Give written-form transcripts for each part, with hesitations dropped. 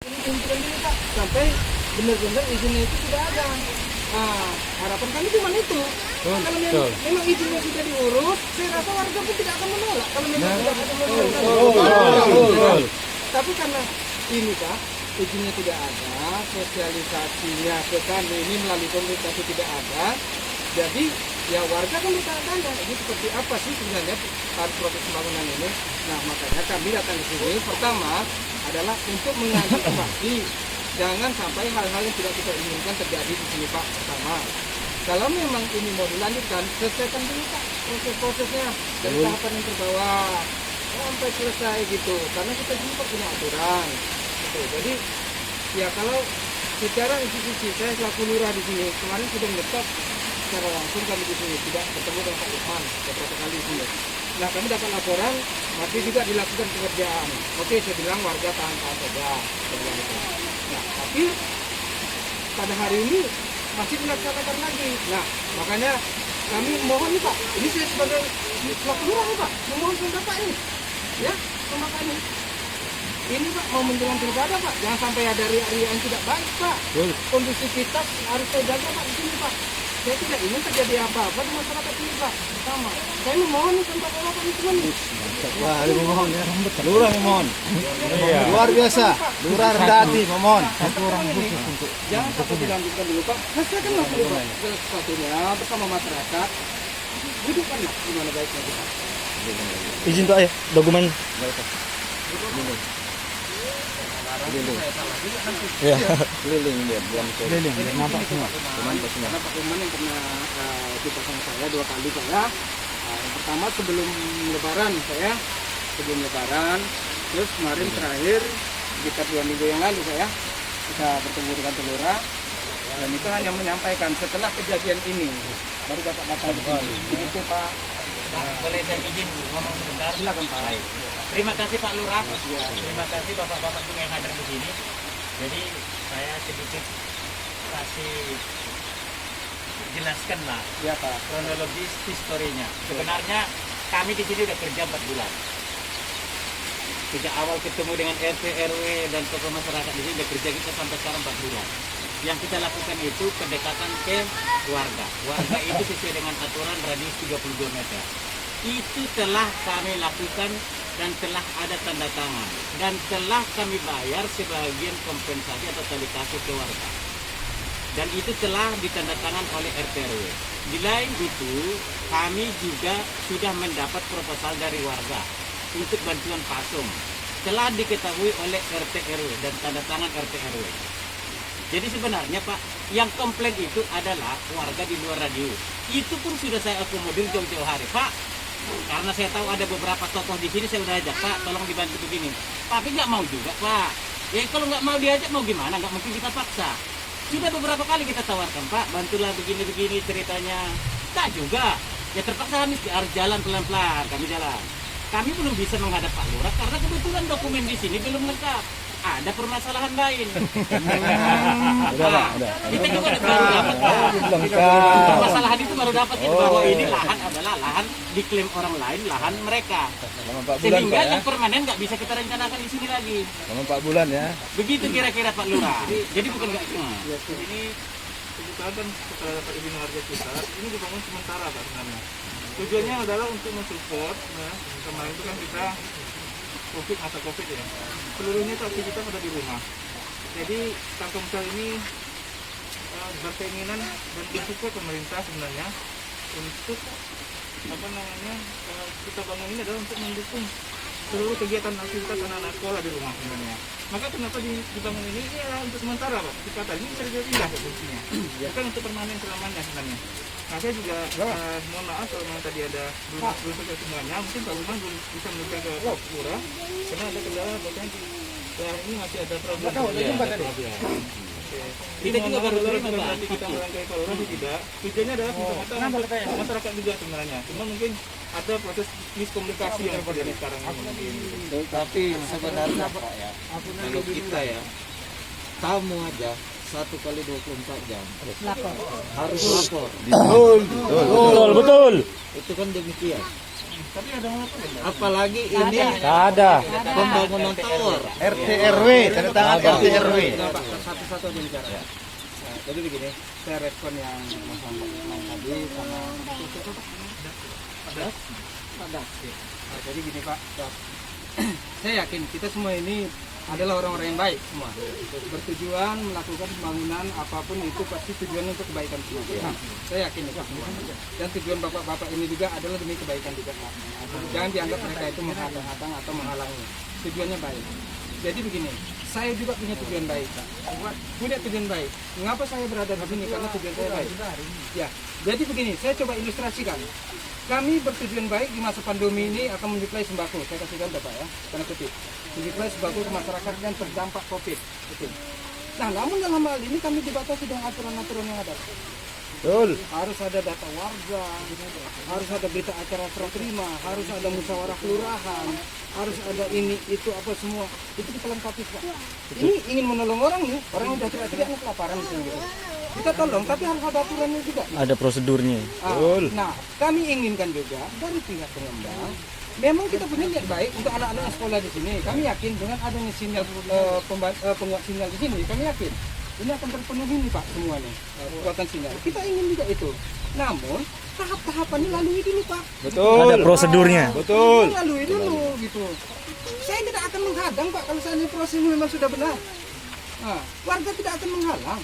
Ini pimpinan ini Pak, sampai benar-benar izinnya itu sudah ada. Nah, harapan kami cuma itu. Kalau memang izinnya sudah diurus, saya rasa warga pun tidak akan menolak. Kalau memang tidak akan menolak. Tapi karena ini Pak, izinnya tidak ada, sosialisasinya ke kami ini melalui komunikasi tidak ada. Jadi ya warga kan bertanya-tanya ini seperti apa sih sebenarnya proses pembangunan ini. Nah makanya kami datang di sini pertama adalah untuk mengantisipasi jangan sampai hal-hal yang tidak kita inginkan terjadi di sini Pak. Pertama, kalau memang ini mau dilanjutkan, selesaikan dulu Pak proses-prosesnya dari tahapan yang terbawah sampai selesai gitu. Karena kita juga punya aturan. Gitu. Jadi ya kalau secara institusi saya selaku lurah di sini kemarin sudah menetap secara langsung kami di sini tidak bertemu dengan Pak Irfan beberapa kali di sini. Nah kami dapat laporan masih juga dilakukan pekerjaan. Oke saya bilang warga tahan-tahan saja. Nah tapi pada hari ini masih dilaksanakan lagi. Nah makanya kami mohon nih Pak, ini saya sebagai selaku lurah nih Pak, memohon kepada Pak ini, ya makanya ini Pak mau menjelang pilkada Pak, jangan sampai ada ria-ria yang tidak baik Pak. Kondisi kita harus saya jaga Pak di sini Pak. Saya tidak ingin terjadi apa-apa di masyarakat ini Pak. Sama. Saya memohon nih Pak Bapak ini cuma nih. Wah, memohon ya. Lurah memohon. Iya. Luar biasa. Lurah rendah hati memohon. Jangan sampai dilanjutkan dulu Pak. Selesaikan lah dulu Pak. Satunya bersama masyarakat. Hidupkanlah gimana baiknya kita. Izin Pak ya, dokumen. Ya, keliling dia, keliling, nampak semua. Karena Pak Iman yang pernah kita sama saya 2 kali Pak ya. Yang pertama sebelum Lebaran saya, sebelum Lebaran. Terus kemarin terakhir sekitar 2 minggu yang lalu saya kita bertemu dengan Telura. Dan itu hanya menyampaikan setelah kejadian ini baru dapat datang ke sini. Begitu Pak. Boleh saya izin ngomong sebentar? Silakan Pak. Terima kasih Pak Lurah. Terima kasih Bapak-bapak yang hadir di sini. Jadi saya sedikit kasih jelaskan lah Ya Pak. kronologis historinya. Sebenarnya kami di sini udah kerja 4 bulan. Sejak awal ketemu dengan RT, RW dan tokoh masyarakat di sini udah kerja kita sampai sekarang 4 bulan. Yang kita lakukan itu pendekatan ke warga. Warga itu sesuai dengan aturan radius 32 meter. Itu telah kami lakukan dan telah ada tanda tangan. Dan telah kami bayar sebagian kompensasi atau tali kasih ke warga. Dan itu telah ditandatangan oleh RT RW. Di lain itu, kami juga sudah mendapat proposal dari warga untuk bantuan pasung. Telah diketahui oleh RT RW dan tanda tangan RT RW. Jadi sebenarnya Pak, yang komplain itu adalah warga di luar radius. Itu pun sudah saya akomodir jauh-jauh hari Pak. Karena saya tahu ada beberapa tokoh di sini, saya udah ajak Pak, tolong dibantu begini. Tapi nggak mau juga Pak. Ya kalau nggak mau diajak mau gimana? Nggak mungkin kita paksa. Sudah beberapa kali kita tawarkan Pak, bantulah begini-begini ceritanya. Tak juga. Ya terpaksa harus jalan pelan-pelan, kami jalan. Kami belum bisa menghadap Pak Lurah karena kebetulan dokumen di sini belum lengkap. Ada permasalahan lain. Kita juga baru dapat permasalahan itu baru dapat bahwa ini lahan adalah lahan diklaim orang lain, lahan mereka. Sehingga yang permanen nggak bisa kita rencanakan di sini lagi. Selama 4 bulan ya. Begitu kira-kira Pak Lurah. Jadi bukan nggak Ini kita kan setelah dapat izin warga kita, ini dibangun sementara Pak sebenarnya. Tujuannya adalah untuk mensupport, nah, kemarin itu kan kita masa COVID ya, seluruhnya itu aktivitas ada di rumah. Jadi Telkomsel ini berkeinginan dan bersupport pemerintah sebenarnya untuk kita bangun ini adalah untuk mendukung seluruh kegiatan aktivitas anak-anak sekolah di rumah sebenarnya. Maka kenapa dibangun ini adalah untuk sementara Pak. Kita ini bisa pindah fungsinya, bukan untuk permanen selamanya sebenarnya. Nah saya juga mohon maaf kalau memang tadi ada belum selesai semuanya, mungkin Pak Bumang belum bisa menunjukkan ke Pak Lurah karena ada kendala bahkan ini masih ada problem. Kita juga baru berarti kita melangkahi Pak Lurah tidak. Tujuannya adalah untuk masyarakat juga sebenarnya. Cuma mungkin ada proses miskomunikasi yang terjadi sekarang ini. Tapi sebenarnya Pak ya, kalau kita ya, kamu aja 1 kali 24 jam harus lapor. Betul. Itu kan demikian. Tapi ada apa ya? Apalagi ini ada. pembangunan tower. RT RW, tanda tangan RT RW. Nah, Pak, satu-satu aja bicara. Nah, jadi begini, saya respon yang Mas Anto tadi sama Pak Das. Nah, jadi gini Pak, Das. Saya yakin kita semua ini adalah orang-orang yang baik semua. Bertujuan melakukan pembangunan apapun itu pasti tujuannya untuk kebaikan semua. Nah, saya yakin itu semua. Dan tujuan bapak-bapak ini juga adalah demi kebaikan juga Pak. Jangan dianggap mereka itu menghadang-hadang atau menghalangi. Tujuannya baik. Jadi begini, saya juga punya tujuan baik Pak. Punya tujuan baik. Mengapa saya berada di sini? Karena tujuan saya baik. Ya, jadi begini, saya coba ilustrasikan. Kami bertujuan baik di masa pandemi ini akan menyuplai sembako. Saya kasih contoh Pak ya, tanda kutip. Menyuplai sembako ke masyarakat yang terdampak COVID. Betul. Nah, namun dalam hal ini kami dibatasi dengan aturan-aturan yang ada. Betul. Harus ada data warga, harus ada berita acara serah terima, harus ada musyawarah kelurahan, harus ada ini itu apa semua. Itu kita lengkapi Pak. Ini ingin menolong orang nih, orang yang sudah teriak-teriak nih kelaparan gitu. Kita tolong, tapi harus ada aturannya juga. Ada prosedurnya. Betul. Nah, kami inginkan juga dari pihak pengembang, memang kita punya niat baik untuk anak-anak yang sekolah di sini. Kami yakin dengan adanya sinyal penguat sinyal di sini, kami yakin ini akan terpenuhi nih Pak semua nih kekuatan sinyal. Kita ingin juga itu. Namun tahap-tahapannya lalui dulu Pak. Betul. Ada prosedurnya. Betul. Lalui dulu gitu. Saya tidak akan menghadang Pak kalau seandainya prosesnya memang sudah benar. Nah, warga tidak akan menghalang.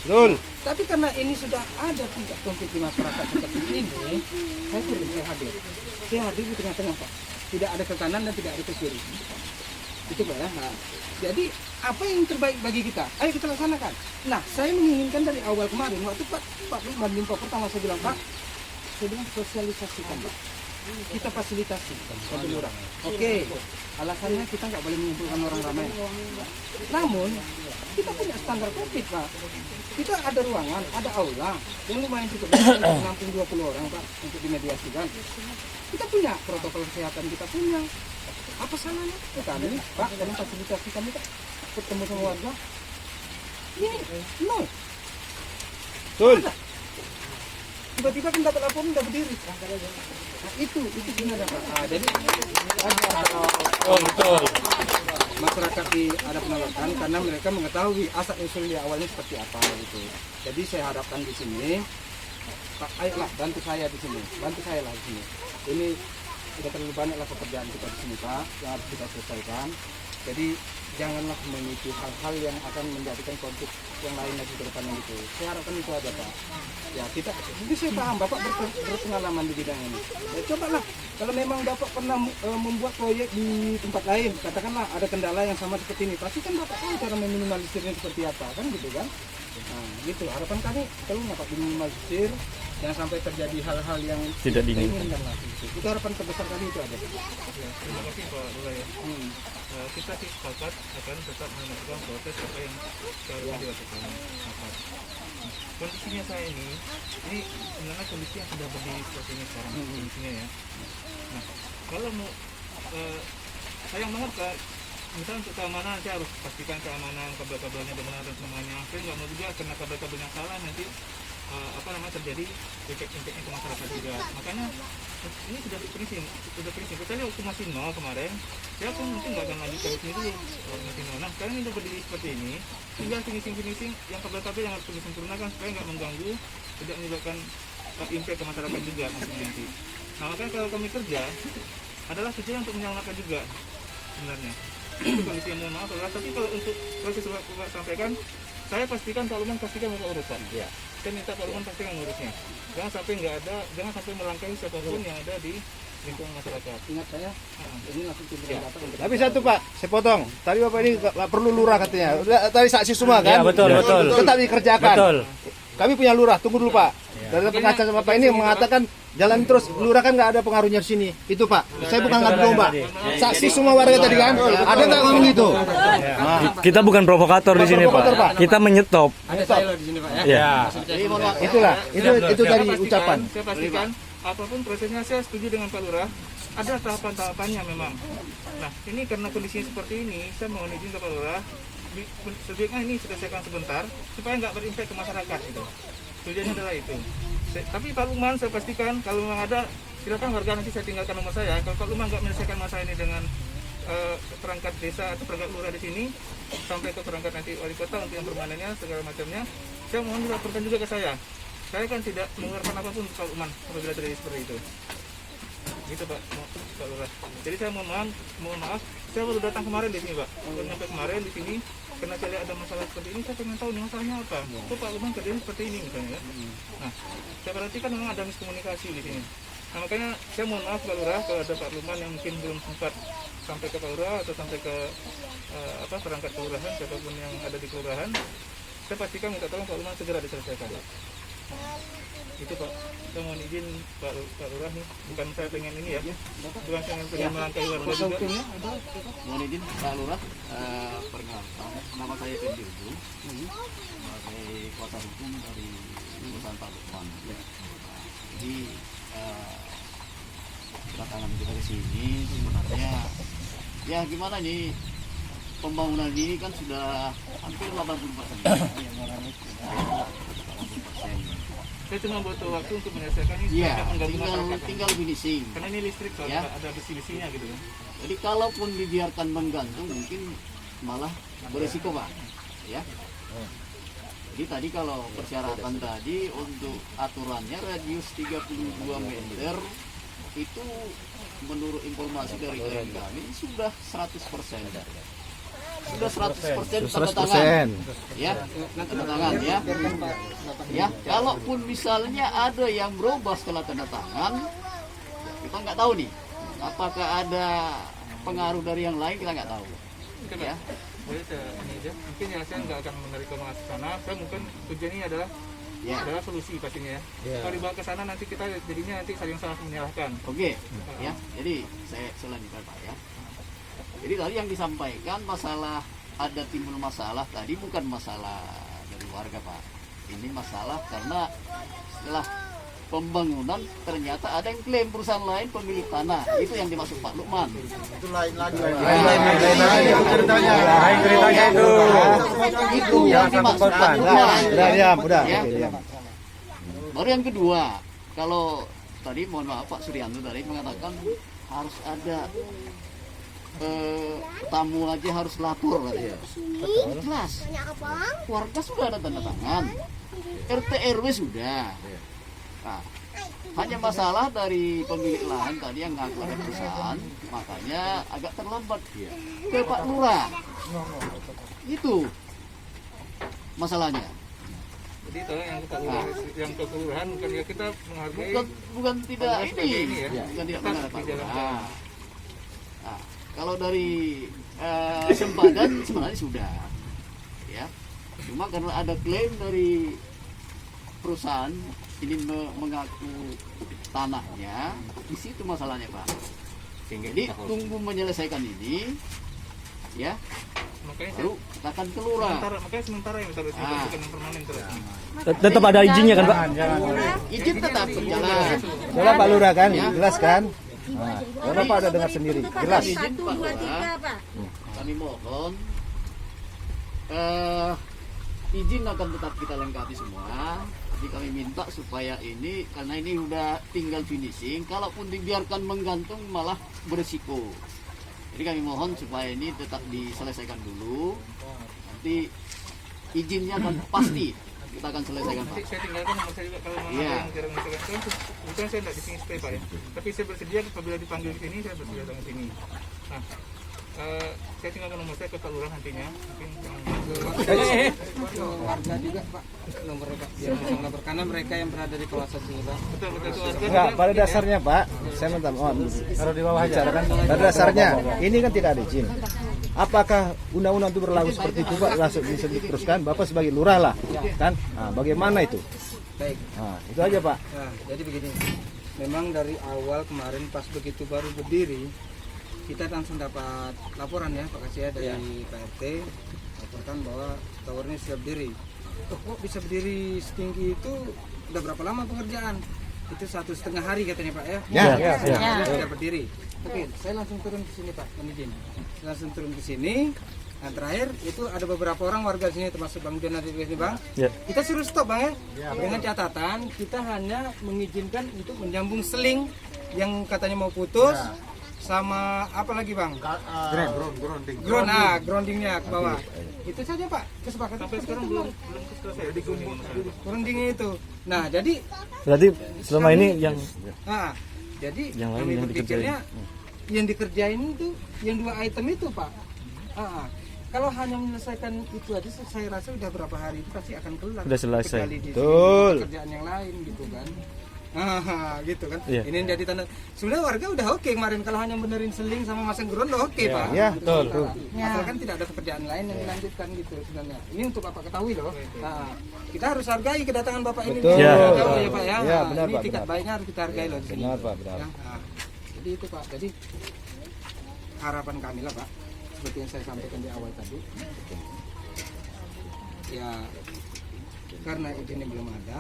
Betul. Tapi karena ini sudah ada tingkat konflik di masyarakat seperti ini, saya turun, saya hadir. Saya hadir di tengah-tengah Pak. Tidak ada ke kanan dan tidak ada ke kiri. Itu Pak ya. Nah, jadi apa yang terbaik bagi kita? Ayo kita laksanakan. Nah, saya menginginkan dari awal kemarin waktu Pak jumpa pertama saya bilang Pak, saya bilang sosialisasikan Pak. Kita fasilitasi mobil orang. Oke. Alasannya kita nggak boleh mengumpulkan orang ramai. Namun kita punya standar COVID Pak. Kita ada ruangan, ada aula yang lumayan cukup untuk menampung 20 orang Pak untuk dimediasikan. Kita punya protokol kesehatan, kita punya. Apa salahnya? Kami Pak, kalian fasilitasi kami Pak. Ketemu sama warga. Ini no. Betul. Tiba-tiba kan dapat laporan udah berdiri. Nah, itu gimana Pak? Nah, jadi Betul. masyarakat ada penolakan karena mereka mengetahui asal usul di awalnya seperti apa gitu. Jadi saya harapkan di sini Pak, ayolah bantu saya di sini, bantu saya lah di sini. Ini sudah terlalu banyaklah pekerjaan kita di sini Pak yang harus kita selesaikan. Jadi janganlah memicu hal-hal yang akan menjadikan konflik yang lain lagi ke depan itu. Saya harapkan itu aja Pak. Ya kita, jadi saya paham Bapak berpengalaman di bidang ini. Ya cobalah, kalau memang Bapak pernah membuat proyek di tempat lain, katakanlah ada kendala yang sama seperti ini, pasti kan Bapak tahu cara meminimalisirnya seperti apa, kan gitu kan? Nah, gitu. Harapan kami kalau Bapak diminimalisir, jangan sampai terjadi hal-hal yang Tidak diinginkan. lah. Gitu. Itu harapan terbesar kami itu aja. Terima kasih Pak Lura ya. Kita sih sepakat akan tetap melakukan proses apa yang seharusnya dilakukan. Kondisinya saya ini sebenarnya kondisi yang sudah berdiri seperti ini sekarang kondisinya ya. Nah, kalau mau sayang banget Kak, misalnya untuk keamanan saya harus pastikan keamanan kabel-kabelnya benar dan semuanya. Saya nggak mau juga karena kabel-kabelnya salah nanti terjadi efek-efeknya ke masyarakat juga. Makanya ini sudah prinsip. Kita lihat waktu masih nol kemarin, saya pun mungkin nggak akan lanjutkan di sini dulu masih nol. Nah sekarang ini udah berdiri seperti ini, tinggal finishing yang kabel-kabel yang harus disempurnakan supaya nggak mengganggu, tidak menyebabkan impact ke masyarakat juga nanti. Nah makanya kalau kami kerja adalah tujuan untuk menyelamatkan juga sebenarnya. Itu kondisi yang mohon maaf, tapi kalau untuk proses Bapak sampaikan, saya pastikan Pak Luman pastikan urusan. Ya. Saya minta Pak Luman pastikan ngurusnya. Jangan sampai melangkahi siapapun yang ada di lingkungan masyarakat. Ingat saya, ini langsung timbul Bapak untuk Tapi satu Pak, saya potong. Tadi Bapak ini nggak perlu lurah katanya. Udah, tadi saksi semua kan? Ya, betul. Tetap dikerjakan. Betul. Kami punya lurah, tunggu dulu Pak. Dari pengacara Bapak ini mengatakan jalan terus, lurah kan nggak ada pengaruhnya di sini. Itu Pak, saya bukan ngadu domba. Saksi semua warga tadi kan, ada nggak ngomong gitu? Kita bukan provokator di sini, Pak. Kita menyetop. ada saya loh di sini Pak ya. Ya. Itulah, itu dari ucapan. Saya pastikan apapun prosesnya saya setuju dengan Pak Lurah. Ada tahapan-tahapannya memang. Nah ini karena kondisinya seperti ini, saya mohon izin ke Pak Lurah. Sebaiknya ini selesaikan sebentar supaya nggak berimpact ke masyarakat gitu. Tujuannya adalah itu. Tapi Pak Lukman saya pastikan kalau memang ada silakan warga nanti saya tinggalkan nomor saya. Kalau Pak Lurah nggak menyelesaikan masalah ini dengan perangkat desa atau perangkat lurah di sini sampai ke perangkat nanti wali kota untuk yang permanennya segala macamnya, saya mohon dilaporkan juga ke saya. Saya kan tidak mengeluarkan apapun untuk Pak Lukman apabila terjadi seperti itu. Gitu Pak Lurah. Jadi saya mohon maaf, saya baru datang kemarin di sini Pak. Baru nyampe kemarin di sini karena saya lihat ada masalah seperti ini, saya pengen tahu nih masalahnya apa. Kok Pak Lukman kerjanya seperti ini misalnya. Nah, saya perhatikan memang ada miskomunikasi di sini. Nah, makanya saya mohon maaf Pak Lurah kalau ada Pak Lukman yang mungkin belum sempat sampai ke Pak Lurah atau sampai ke perangkat kelurahan, siapapun yang ada di kelurahan, saya pastikan minta tolong Pak Lukman segera diselesaikan. Itu Pak, saya mohon izin Pak Lurah nih, bukan saya pengen ini ya, bukan saya pengen melangkahi warga juga. Mohon izin Pak Lurah, perkenalkan, nama saya Fendi Ujung, sebagai kuasa hukum dari perusahaan Pak Lukman. Jadi kedatangan kita ke sini sebenarnya ya gimana nih, pembangunan ini kan sudah hampir 80%. Saya cuma butuh waktu untuk menyelesaikan ini. Iya, supaya mengganggu masyarakat. tinggal finishing. Karena ini listrik soalnya Ya. ada besi-besinya gitu kan. Jadi kalaupun dibiarkan menggantung mungkin malah berisiko Pak. Ya. Jadi tadi kalau persyaratan tadi untuk aturannya radius 32 meter itu menurut informasi dari klien kami sudah 100%. Sudah 100% tanda tangan. Ya, tanda tangan ya. Ya, kalaupun misalnya ada yang berubah setelah tanda tangan, kita nggak tahu nih. Apakah ada pengaruh dari yang lain, kita nggak tahu. Ya. Jadi saya ini aja. Mungkin ya saya nggak akan menarik ke sana. Saya mungkin tujuannya adalah adalah solusi pastinya ya. Kalau dibawa ke sana nanti kita jadinya nanti saling salah menyalahkan. Oke, ya. Jadi saya selanjutkan Pak ya. Jadi tadi yang disampaikan masalah ada timbul masalah tadi bukan masalah dari warga Pak. Ini masalah karena setelah pembangunan ternyata ada yang klaim perusahaan lain pemilik tanah. Itu yang dimaksud Pak Lukman. Itu lain lagi. Lain ceritanya itu. Itu yang dimaksud Pak Lukman. Udah. Ya. Baru yang kedua, kalau tadi mohon maaf Pak Suryanto tadi mengatakan harus ada tamu aja harus lapor katanya. Jelas. Warga sudah ada tanda tangan. RT RW sudah. Nah, hanya masalah dari pemilik lahan tadi yang ngaku ada perusahaan, makanya agak terlambat ke Pak Lurah. Itu masalahnya. Jadi tolong yang ke Pak Lurah, yang ke kelurahan bukan ya kita menghargai. Bukan tidak Pak Lurah sebagai ini ya. bukan tidak Kita mengenal Pak Lurah. dijalankan. Nah, kalau dari sempadan sebenarnya sudah, ya. Cuma karena ada klaim dari perusahaan ini mengaku tanahnya, di situ masalahnya Pak. Jadi tunggu menyelesaikan ini, ya. Makanya saya Baru kita akan ke lurah. makanya sementara yang terus bukan yang permanen terus. Tetap ada izinnya kan Pak? Izin tetap berjalan. Jelas Pak Lurah kan? Jelas kan? Nah, Bapak ada dengar sendiri. Jelas. Izin Pak Lurah. Kami mohon izin akan tetap kita lengkapi semua. Jadi kami minta supaya ini karena ini udah tinggal finishing, kalaupun dibiarkan menggantung malah berisiko. Jadi kami mohon supaya ini tetap diselesaikan dulu. Nanti izinnya kan pasti kita akan selesaikan Pak. Nanti saya tinggalkan nomor saya juga kalau memang ada yang jarang menyelesaikan. Bukan saya tidak di sini stay Pak ya. Tapi saya bersedia apabila dipanggil ke sini saya bersedia datang ke sini. Nah, saya tinggalkan nomor saya ke Pak Lurah nantinya. Mungkin warga juga Pak nomor mereka biar bisa melapor karena mereka yang berada di kawasan Lurah. betul itu warga Enggak, juga. pada dasarnya Pak, saya minta mohon. Kalau di bawah bicara kan, pada dasarnya ini kan tidak ada izin. Apakah undang-undang itu berlaku seperti itu Pak? Langsung bisa diteruskan, Bapak sebagai lurah lah, kan? Nah, bagaimana itu? Baik. Nah, itu aja Pak. Nah, jadi begini. Memang dari awal kemarin pas begitu baru berdiri, kita langsung dapat laporan ya Pak Kasih dari Pak RT laporkan bahwa tower ini sudah berdiri. Kok bisa berdiri setinggi itu? Udah berapa lama pengerjaan? Itu 1,5 hari katanya Pak ya? Ya. Sudah berdiri. Oke, saya langsung turun ke sini Pak, mohon izin. Saya langsung turun ke sini. Nah, terakhir itu ada beberapa orang warga sini termasuk Bang Dian dari sini Bang. Ya. Kita suruh stop Bang ya. Dengan catatan kita hanya mengizinkan untuk menyambung seling yang katanya mau putus, sama apa lagi bang? Groundingnya ke bawah. Itu saja Pak kesepakatan. Sampai sekarang belum selesai di grounding. Groundingnya itu. Nah jadi Berarti selama ini yang jadi yang lain kami yang berpikirnya yang dikerjain itu yang 2 item itu Pak. Kalau hanya menyelesaikan itu aja, saya rasa udah berapa hari itu pasti akan kelar. Udah selesai. Kecuali di sini Betul. Kerjaan yang lain gitu kan. Gitu kan. Iya. Ini jadi tanda. Sebenarnya warga udah oke kemarin kalau hanya benerin seling sama masang ground udah oke Pak. Ya, betul. Asalkan tidak ada pekerjaan lain yang dilanjutkan gitu sebenarnya. Ini untuk Bapak ketahui loh. Kita harus hargai kedatangan Bapak ini. Betul. Ya. Tahu ya Pak ya. Ya, benar, ini Pak, tingkat benar. baiknya harus kita hargai loh di sini. Benar Pak, benar. Ya, jadi itu Pak. Jadi harapan kami lah Pak, seperti yang saya sampaikan di awal tadi. Ya karena izinnya belum ada,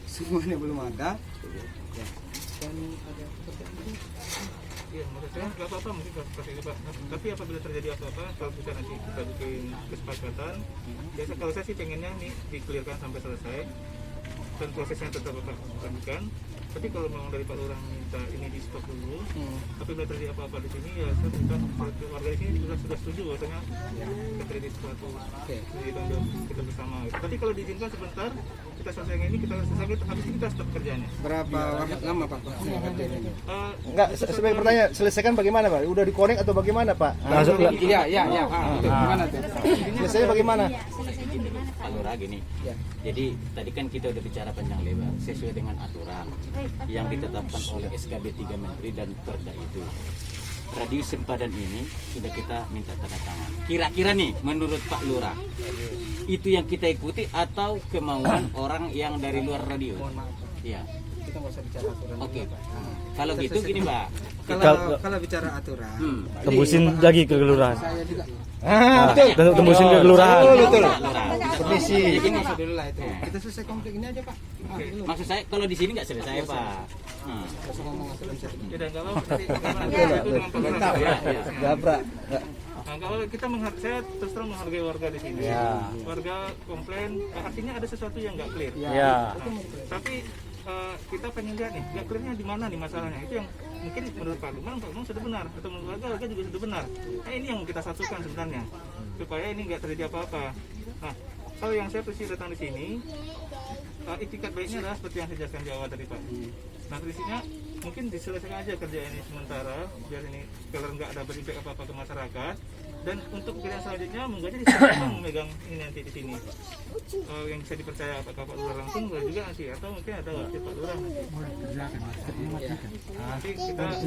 semuanya belum ada. Ya. Dan ada pekerjaan ini. Iya, menurut saya nggak apa-apa mungkin seperti itu Pak. Tapi apabila terjadi apa-apa, kalau bisa nanti kita bikin kesepakatan. Biasa kalau saya sih pengennya nih dikelirkan sampai selesai dan prosesnya tetap Bapak lakukan. Tapi kalau memang dari Pak Lurah minta ini di stop dulu, apabila terjadi apa-apa di sini ya saya minta warga di sini sudah setuju bahwasanya terjadi sesuatu. Jadi tanggung jawab kita bersama. Tapi kalau diizinkan sebentar kita selesaikan ini, kita selesaikan habis ini kita stop kerjanya. Berapa lama Pak kerjaan ini? Enggak, sebagai pertanyaan, selesaikan bagaimana Pak? Udah di-connect atau bagaimana Pak? langsung Iya. Itu gimana tuh? Selesainya bagaimana? Pak Lurah gini. Jadi tadi kan kita udah bicara panjang lebar sesuai dengan aturan yang ditetapkan oleh SKB 3 Menteri dan Perda itu. Radius sempadan ini sudah kita minta tanda tangan. Kira-kira nih menurut Pak Lurah itu yang kita ikuti atau kemauan orang yang dari luar radius? Iya. Kita nggak usah bicara aturan. Oke. Kalau gitu gini Pak. Kalau bicara aturan, tembusin lagi ke kelurahan. saya juga Dan tembusin ke kelurahan. Betul. permisi. Ini dulu lah itu. Kita selesai konflik ini aja Pak. Maksud saya kalau di sini nggak selesai Pak. Langsung ngomong asuransi. Ya dan kalau itu dengan Pak Lurah. Gabrak. Nah, kalau kita saya terus terang menghargai warga di sini. Warga komplain, artinya ada sesuatu yang nggak clear. Ya. Tapi kita pengen lihat nih, nggak clearnya di mana nih masalahnya. Itu yang mungkin menurut Pak Gumang sudah benar, atau menurut warga juga sudah benar. Nah ini yang kita satukan sebenarnya, supaya ini nggak terjadi apa-apa. Nah, kalau yang saya persis datang di sini, itikat baiknya adalah seperti yang saya jelaskan di awal tadi Pak. Nah, prinsipnya mungkin diselesaikan aja kerja ini sementara, biar ini kalau nggak ada berimpact apa-apa ke masyarakat. Dan untuk pilihan selanjutnya mungkin siapa memegang ini nanti di sini, yang bisa dipercaya apakah Pak Lurah langsung juga nanti atau mungkin ada wakil Pak Lurah nanti. Nanti kita